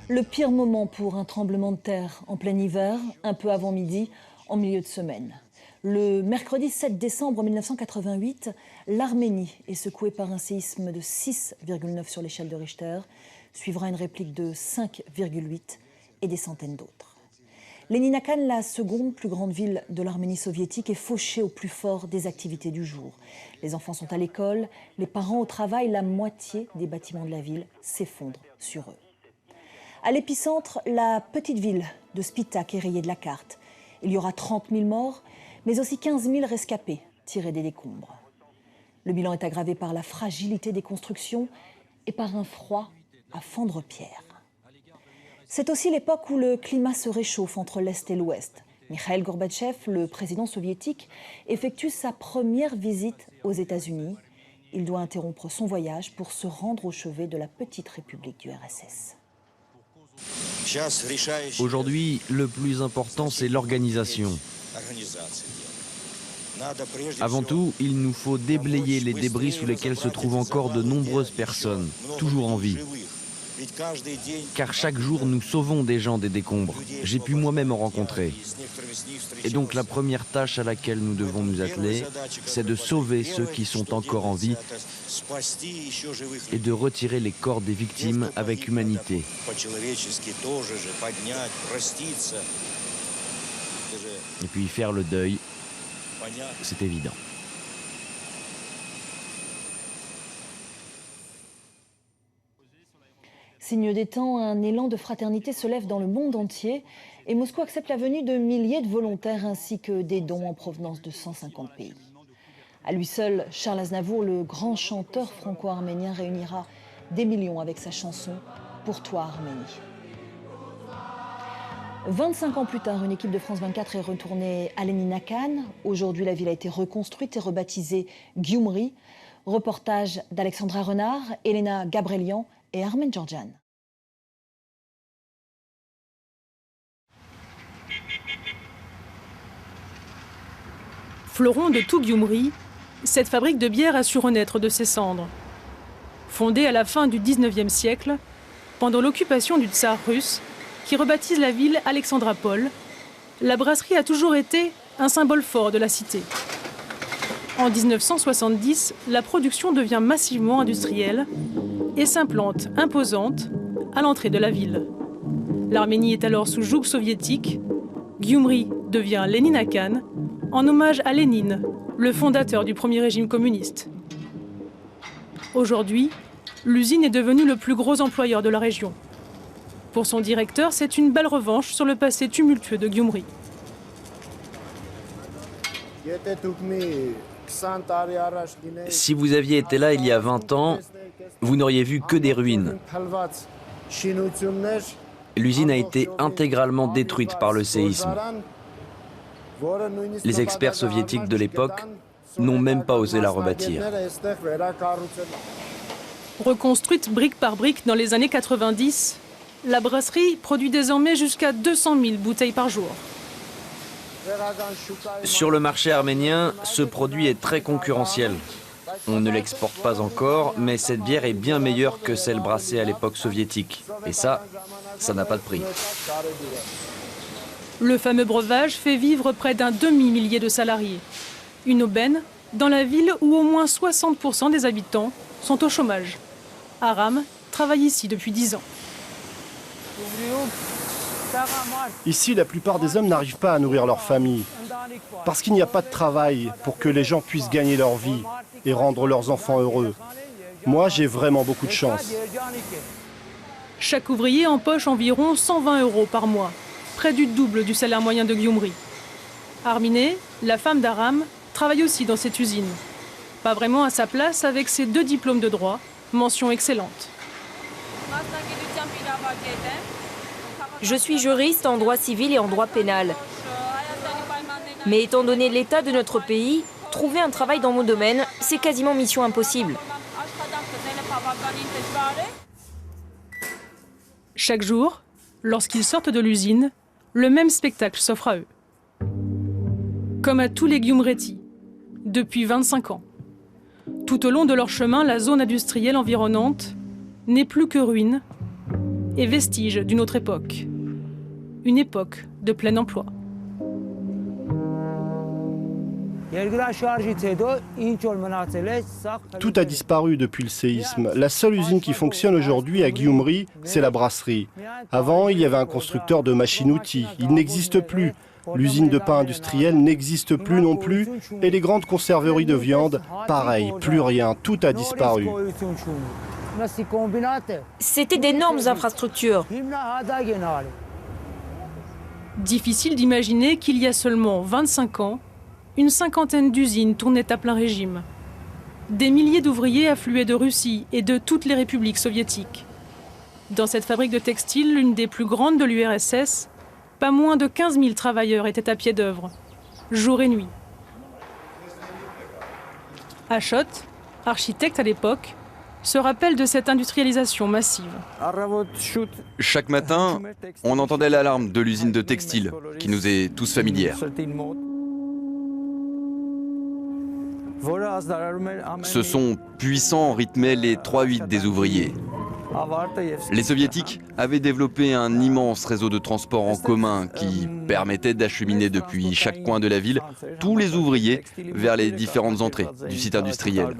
Le pire moment pour un tremblement de terre en plein hiver, un peu avant midi, en milieu de semaine. Le mercredi 7 décembre 1988, l'Arménie est secouée par un séisme de 6,9 sur l'échelle de Richter. Suivra une réplique de 5,8 et des centaines d'autres. Léninakan, la seconde plus grande ville de l'Arménie soviétique, est fauchée au plus fort des activités du jour. Les enfants sont à l'école, les parents au travail, la moitié des bâtiments de la ville s'effondrent sur eux. À l'épicentre, la petite ville de Spitak est rayée de la carte. Il y aura 30 000 morts, mais aussi 15 000 rescapés tirés des décombres. Le bilan est aggravé par la fragilité des constructions et par un froid à fendre pierre. C'est aussi l'époque où le climat se réchauffe entre l'Est et l'Ouest. Mikhaïl Gorbatchev, le président soviétique, effectue sa première visite aux États-Unis. Il doit interrompre son voyage pour se rendre au chevet de la petite république du RSS. Aujourd'hui, le plus important, c'est l'organisation. Avant tout, il nous faut déblayer les débris sous lesquels se trouvent encore de nombreuses personnes, toujours en vie. Car chaque jour, nous sauvons des gens des décombres. J'ai pu moi-même en rencontrer. Et donc la première tâche à laquelle nous devons nous atteler, c'est de sauver ceux qui sont encore en vie et de retirer les corps des victimes avec humanité. Et puis faire le deuil, c'est évident. Signe des temps, un élan de fraternité se lève dans le monde entier et Moscou accepte la venue de milliers de volontaires ainsi que des dons en provenance de 150 pays. À lui seul, Charles Aznavour, le grand chanteur franco-arménien, réunira des millions avec sa chanson « Pour toi Arménie ». 25 ans plus tard, une équipe de France 24 est retournée à Léninakan. Aujourd'hui, la ville a été reconstruite et rebaptisée Gyumri. Reportage d'Alexandra Renard, Elena Gabrelian et Armen Georgian. Fleuron de tout Gyumri, cette fabrique de bière a su renaître de ses cendres. Fondée à la fin du 19e siècle, pendant l'occupation du tsar russe, qui rebaptise la ville Alexandropol, la brasserie a toujours été un symbole fort de la cité. En 1970, la production devient massivement industrielle et s'implante imposante à l'entrée de la ville. L'Arménie est alors sous joug soviétique. Gyumri devient Léninakan, en hommage à Lénine, le fondateur du premier régime communiste. Aujourd'hui, l'usine est devenue le plus gros employeur de la région. Pour son directeur, c'est une belle revanche sur le passé tumultueux de Gyumri. Si vous aviez été là il y a 20 ans, vous n'auriez vu que des ruines. L'usine a été intégralement détruite par le séisme. Les experts soviétiques de l'époque n'ont même pas osé la rebâtir. Reconstruite brique par brique dans les années 90, la brasserie produit désormais jusqu'à 200 000 bouteilles par jour. Sur le marché arménien, ce produit est très concurrentiel. On ne l'exporte pas encore, mais cette bière est bien meilleure que celle brassée à l'époque soviétique. Et ça n'a pas de prix. Le fameux breuvage fait vivre près d'un demi-millier de salariés. Une aubaine dans la ville où au moins 60% des habitants sont au chômage. Aram travaille ici depuis 10 ans. Ici, la plupart des hommes n'arrivent pas à nourrir leur famille. Parce qu'il n'y a pas de travail pour que les gens puissent gagner leur vie et rendre leurs enfants heureux. Moi, j'ai vraiment beaucoup de chance. Chaque ouvrier empoche environ 120 € par mois, près du double du salaire moyen de Gyumri. Arminé, la femme d'Aram, travaille aussi dans cette usine. Pas vraiment à sa place avec ses 2 diplômes de droit, mention excellente. Je suis juriste en droit civil et en droit pénal. Mais étant donné l'état de notre pays, trouver un travail dans mon domaine, c'est quasiment mission impossible. Chaque jour, lorsqu'ils sortent de l'usine, le même spectacle s'offre à eux. Comme à tous les Gyumreti, depuis 25 ans. Tout au long de leur chemin, la zone industrielle environnante n'est plus que ruine est vestige d'une autre époque. Une époque de plein emploi. Tout a disparu depuis le séisme. La seule usine qui fonctionne aujourd'hui à Gyumri, c'est la brasserie. Avant, il y avait un constructeur de machines-outils. Il n'existe plus. L'usine de pain industriel n'existe plus non plus. Et les grandes conserveries de viande, pareil, plus rien. Tout a disparu. C'était d'énormes infrastructures. Difficile d'imaginer qu'il y a seulement 25 ans, une cinquantaine d'usines tournaient à plein régime. Des milliers d'ouvriers affluaient de Russie et de toutes les républiques soviétiques. Dans cette fabrique de textiles, l'une des plus grandes de l'URSS, pas moins de 15 000 travailleurs étaient à pied d'œuvre, jour et nuit. Achot, architecte à l'époque, se rappelle de cette industrialisation massive. Chaque matin, on entendait l'alarme de l'usine de textile, qui nous est tous familière. Ce son puissant rythmait les 3-8 des ouvriers. Les soviétiques avaient développé un immense réseau de transport en commun qui permettait d'acheminer depuis chaque coin de la ville tous les ouvriers vers les différentes entrées du site industriel.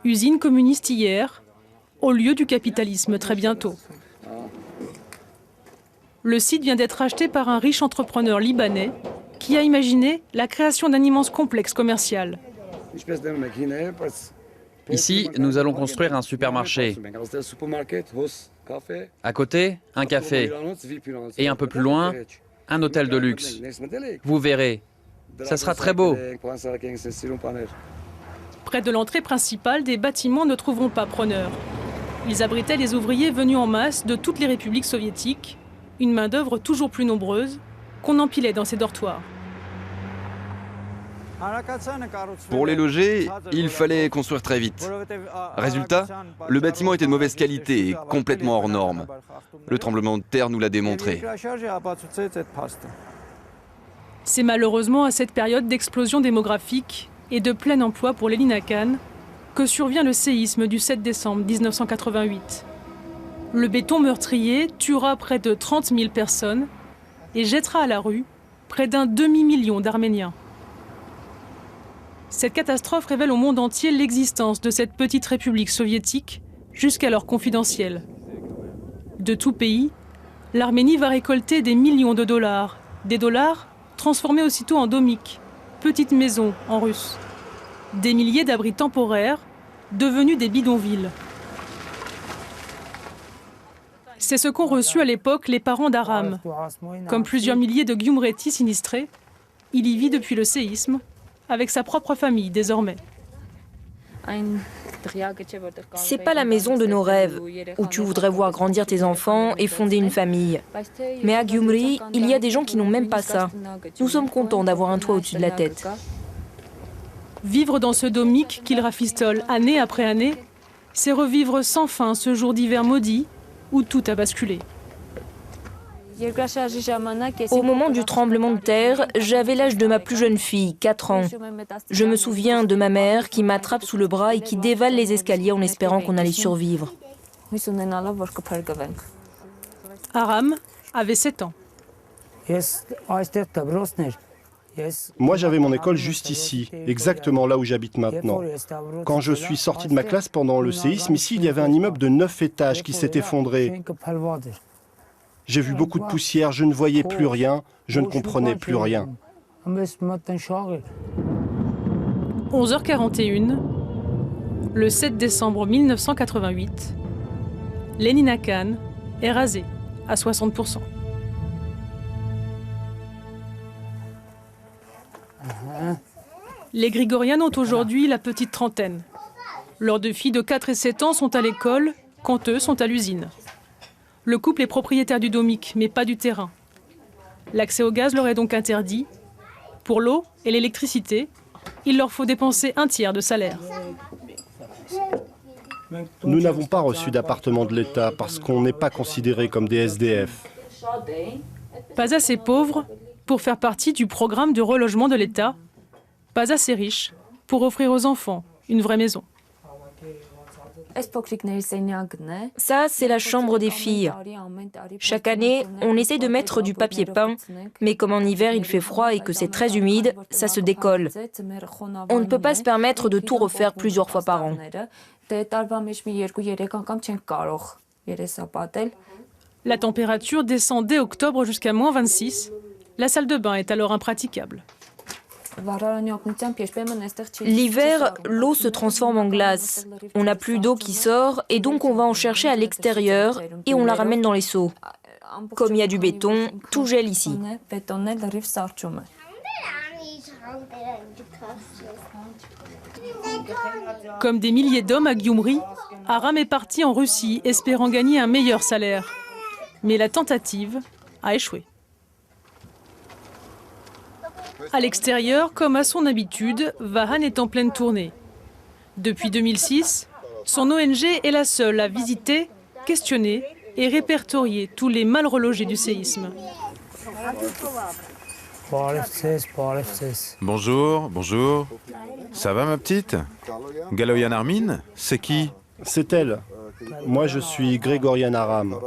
Usine communiste hier, au lieu du capitalisme très bientôt. Le site vient d'être acheté par un riche entrepreneur libanais qui a imaginé la création d'un immense complexe commercial. Ici, nous allons construire un supermarché. À côté, un café. Et un peu plus loin, un hôtel de luxe. Vous verrez, ça sera très beau. Près de l'entrée principale, des bâtiments ne trouveront pas preneurs. Ils abritaient les ouvriers venus en masse de toutes les républiques soviétiques, une main-d'œuvre toujours plus nombreuse, qu'on empilait dans ces dortoirs. Pour les loger, il fallait construire très vite. Résultat, le bâtiment était de mauvaise qualité et complètement hors norme. Le tremblement de terre nous l'a démontré. C'est malheureusement à cette période d'explosion démographique et de plein emploi pour Lenina Khan que survient le séisme du 7 décembre 1988. Le béton meurtrier tuera près de 30 000 personnes et jettera à la rue près d'un demi-million d'Arméniens. Cette catastrophe révèle au monde entier l'existence de cette petite république soviétique, jusqu'alors confidentielle. De tout pays, l'Arménie va récolter des millions de dollars, des dollars transformés aussitôt en domik, petites maisons en russe. Des milliers d'abris temporaires, devenus des bidonvilles. C'est ce qu'ont reçu à l'époque les parents d'Aram. Comme plusieurs milliers de Gyumreti sinistrés, il y vit depuis le séisme, avec sa propre famille désormais. C'est pas la maison de nos rêves, où tu voudrais voir grandir tes enfants et fonder une famille. Mais à Gyumri, il y a des gens qui n'ont même pas ça. Nous sommes contents d'avoir un toit au-dessus de la tête. Vivre dans ce domik qu'il rafistole année après année, c'est revivre sans fin ce jour d'hiver maudit où tout a basculé. Au moment du tremblement de terre, j'avais l'âge de ma plus jeune fille, 4 ans. Je me souviens de ma mère qui m'attrape sous le bras et qui dévale les escaliers en espérant qu'on allait survivre. Aram avait 7 ans. Moi, j'avais mon école juste ici, exactement là où j'habite maintenant. Quand je suis sorti de ma classe pendant le séisme, ici, il y avait un immeuble de 9 étages qui s'est effondré. J'ai vu beaucoup de poussière, je ne voyais plus rien, je ne comprenais plus rien. 11h41, le 7 décembre 1988, Lenina Khan est rasée à 60%. Les Grigorian ont aujourd'hui la petite trentaine. Leurs 2 filles de 4 et 7 ans sont à l'école, quand eux sont à l'usine. Le couple est propriétaire du domik, mais pas du terrain. L'accès au gaz leur est donc interdit. Pour l'eau et l'électricité, il leur faut dépenser un tiers de salaire. Nous n'avons pas reçu d'appartement de l'État parce qu'on n'est pas considérés comme des SDF. Pas assez pauvres pour faire partie du programme de relogement de l'État. Pas assez riches pour offrir aux enfants une vraie maison. Ça, c'est la chambre des filles. Chaque année, on essaie de mettre du papier peint, mais comme en hiver il fait froid et que c'est très humide, ça se décolle. On ne peut pas se permettre de tout refaire plusieurs fois par an. La température descend dès octobre jusqu'à -26. La salle de bain est alors impraticable. L'hiver, l'eau se transforme en glace. On n'a plus d'eau qui sort et donc on va en chercher à l'extérieur et on la ramène dans les seaux. Comme il y a du béton, tout gèle ici. Comme des milliers d'hommes à Gyumri, Aram est parti en Russie espérant gagner un meilleur salaire. Mais la tentative a échoué. À l'extérieur, comme à son habitude, Vahan est en pleine tournée. Depuis 2006, son ONG est la seule à visiter, questionner et répertorier tous les mal relogés du séisme. Bonjour, bonjour. Ça va ma petite? Galoyan Armin, c'est qui? C'est elle. Moi, je suis Grégorian Aram.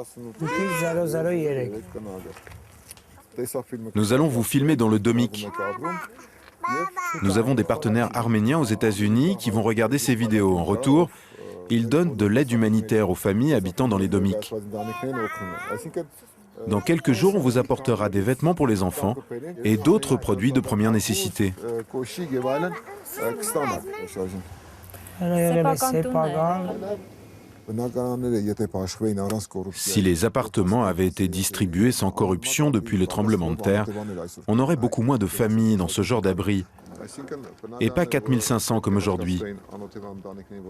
Nous allons vous filmer dans le Domik. Nous avons des partenaires arméniens aux États-Unis qui vont regarder ces vidéos. En retour, ils donnent de l'aide humanitaire aux familles habitant dans les Domik. Dans quelques jours, on vous apportera des vêtements pour les enfants et d'autres produits de première nécessité. Si les appartements avaient été distribués sans corruption depuis le tremblement de terre, on aurait beaucoup moins de familles dans ce genre d'abri. Et pas 4500 comme aujourd'hui.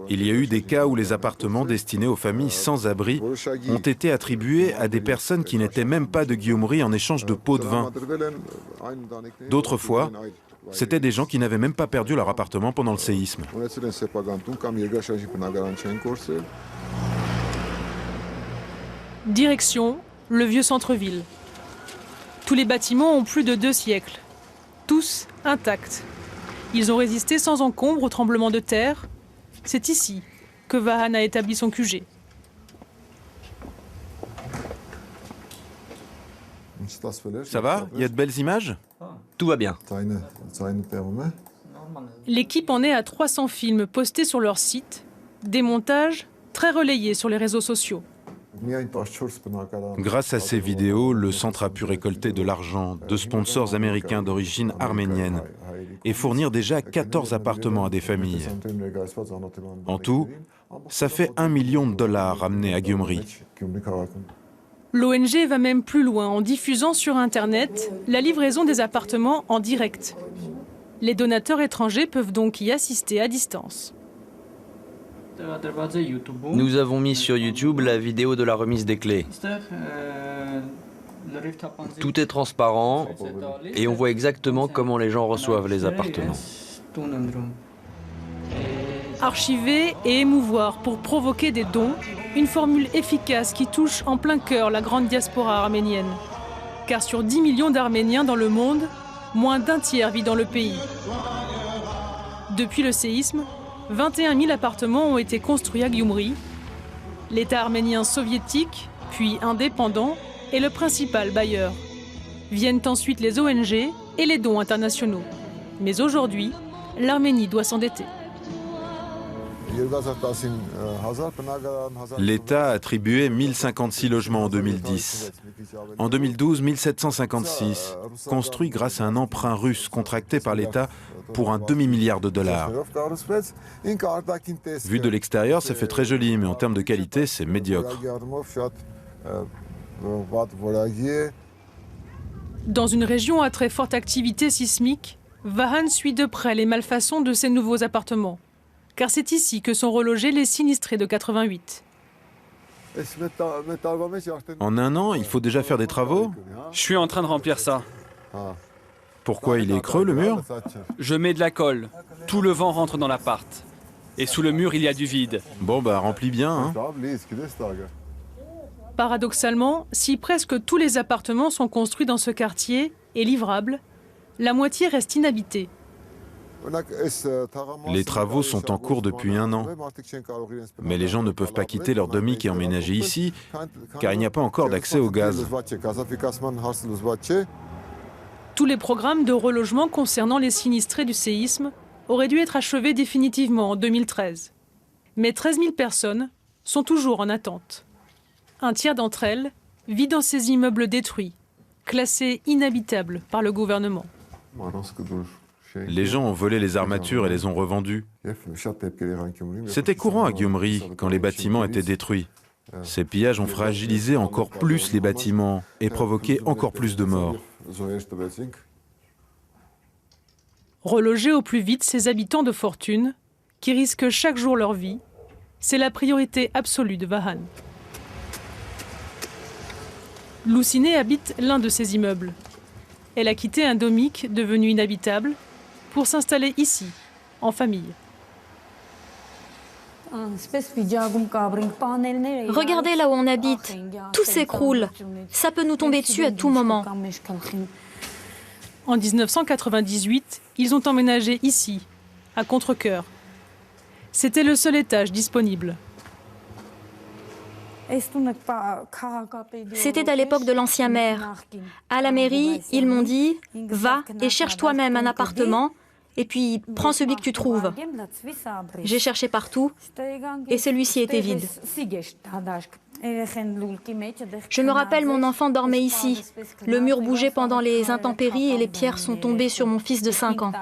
Il y a eu des cas où les appartements destinés aux familles sans abri ont été attribués à des personnes qui n'étaient même pas de Gyumri en échange de pots de vin. D'autres fois, c'était des gens qui n'avaient même pas perdu leur appartement pendant le séisme. Direction, le vieux centre-ville. Tous les bâtiments ont plus de 2 siècles. Tous intacts. Ils ont résisté sans encombre au tremblement de terre. C'est ici que Vahan a établi son QG. Ça va? Il y a de belles images? Tout va bien. L'équipe en est à 300 films postés sur leur site, des montages très relayés sur les réseaux sociaux. Grâce à ces vidéos, le centre a pu récolter de l'argent de sponsors américains d'origine arménienne et fournir déjà 14 appartements à des familles. En tout, ça fait $1 million ramenés à Gyumri. L'ONG va même plus loin en diffusant sur Internet la livraison des appartements en direct. Les donateurs étrangers peuvent donc y assister à distance. Nous avons mis sur YouTube la vidéo de la remise des clés. Tout est transparent et on voit exactement comment les gens reçoivent les appartements. Archiver et émouvoir pour provoquer des dons, une formule efficace qui touche en plein cœur la grande diaspora arménienne. Car sur 10 millions d'Arméniens dans le monde, moins d'un tiers vit dans le pays. Depuis le séisme, 21 000 appartements ont été construits à Gyumri. L'État arménien soviétique, puis indépendant, est le principal bailleur. Viennent ensuite les ONG et les dons internationaux. Mais aujourd'hui, l'Arménie doit s'endetter. L'État a attribué 1056 logements en 2010. En 2012, 1756, construits grâce à un emprunt russe contracté par l'État pour $1 demi-milliard. Vu de l'extérieur, ça fait très joli, mais en termes de qualité, c'est médiocre. Dans une région à très forte activité sismique, Vahan suit de près les malfaçons de ces nouveaux appartements. Car c'est ici que sont relogés les sinistrés de 88. En un an, il faut déjà faire des travaux? Je suis en train de remplir ça. Pourquoi il est creux, le mur? Je mets de la colle. Tout le vent rentre dans l'appart. Et sous le mur, il y a du vide. Bon, bah, remplis bien, hein. Paradoxalement, si presque tous les appartements sont construits dans ce quartier et livrables, la moitié reste inhabitée. Les travaux sont en cours depuis 1 an. Mais les gens ne peuvent pas quitter leur domik et emménager ici, car il n'y a pas encore d'accès au gaz. Tous les programmes de relogement concernant les sinistrés du séisme auraient dû être achevés définitivement en 2013. Mais 13 000 personnes sont toujours en attente. Un tiers d'entre elles vit dans ces immeubles détruits, classés inhabitables par le gouvernement. Les gens ont volé les armatures et les ont revendues. C'était courant à Gyumri quand les bâtiments étaient détruits. Ces pillages ont fragilisé encore plus les bâtiments et provoqué encore plus de morts. Reloger au plus vite ces habitants de fortune, qui risquent chaque jour leur vie, c'est la priorité absolue de Vahan. Louciné habite l'un de ces immeubles. Elle a quitté un domik devenu inhabitable pour s'installer ici, en famille. Regardez là où on habite. Tout s'écroule. Ça peut nous tomber dessus à tout moment. En 1998, ils ont emménagé ici, à Contrecœur. C'était le seul étage disponible. C'était à l'époque de l'ancien maire. À la mairie, ils m'ont dit « Va et cherche toi-même un appartement et puis prends celui que tu trouves ». J'ai cherché partout et celui-ci était vide. Je me rappelle, mon enfant dormait ici. Le mur bougeait pendant les intempéries et les pierres sont tombées sur mon fils de 5 ans.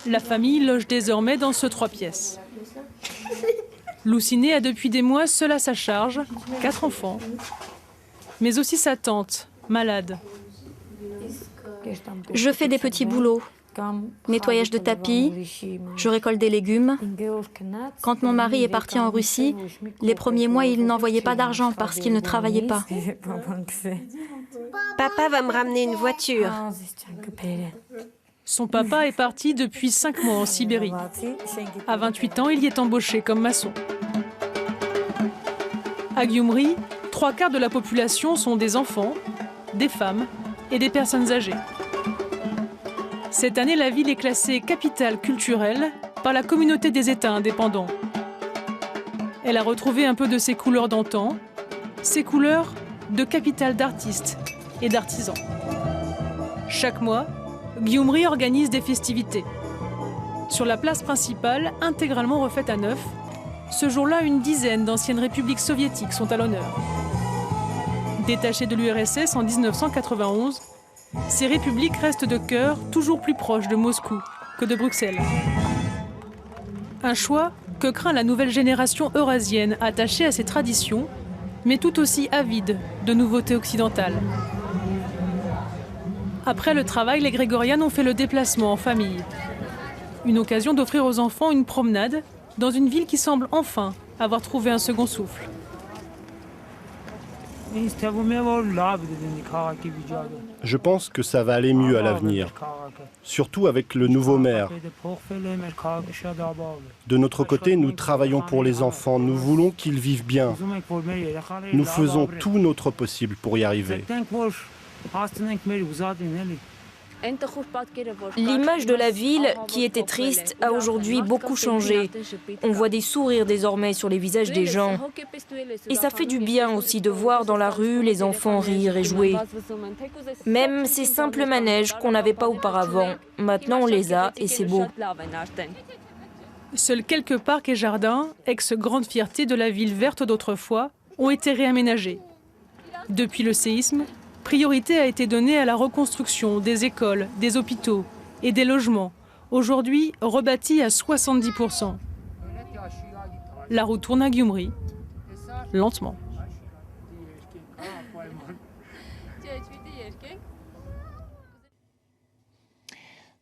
La famille loge désormais dans ce 3 pièces. Louciné a depuis des mois seule à sa charge 4 enfants, mais aussi sa tante, malade. Je fais des petits boulots. Nettoyage de tapis, je récolte des légumes. Quand mon mari est parti en Russie, les premiers mois, il n'envoyait pas d'argent parce qu'il ne travaillait pas. Papa va me ramener une voiture. Son papa est parti depuis 5 mois en Sibérie. À 28 ans, il y est embauché comme maçon. À Gyumri, 3/4 de la population sont des enfants, des femmes et des personnes âgées. Cette année, la ville est classée capitale culturelle par la communauté des États indépendants. Elle a retrouvé un peu de ses couleurs d'antan, ses couleurs de capitale d'artistes et d'artisans. Chaque mois, Gyumri organise des festivités. Sur la place principale, intégralement refaite à neuf, ce jour-là, une dizaine d'anciennes républiques soviétiques sont à l'honneur. Détachées de l'URSS en 1991, ces républiques restent de cœur toujours plus proches de Moscou que de Bruxelles. Un choix que craint la nouvelle génération eurasienne attachée à ses traditions, mais tout aussi avide de nouveautés occidentales. Après le travail, les Grégorianes ont fait le déplacement en famille. Une occasion d'offrir aux enfants une promenade dans une ville qui semble enfin avoir trouvé un second souffle. Je pense que ça va aller mieux à l'avenir, surtout avec le nouveau maire. De notre côté, nous travaillons pour les enfants, nous voulons qu'ils vivent bien. Nous faisons tout notre possible pour y arriver. L'image de la ville, qui était triste, a aujourd'hui beaucoup changé. On voit des sourires désormais sur les visages des gens. Et ça fait du bien aussi de voir dans la rue les enfants rire et jouer. Même ces simples manèges qu'on n'avait pas auparavant, maintenant on les a et c'est beau. Seuls quelques parcs et jardins, ex-grande fierté de la ville verte d'autrefois, ont été réaménagés. Depuis le séisme, priorité a été donnée à la reconstruction des écoles, des hôpitaux et des logements, aujourd'hui rebâtis à 70%. La route tourne à Gyumri, lentement.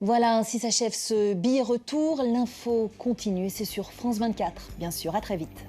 Voilà, ainsi s'achève ce billet retour. L'info continue, c'est sur France 24, bien sûr. À très vite.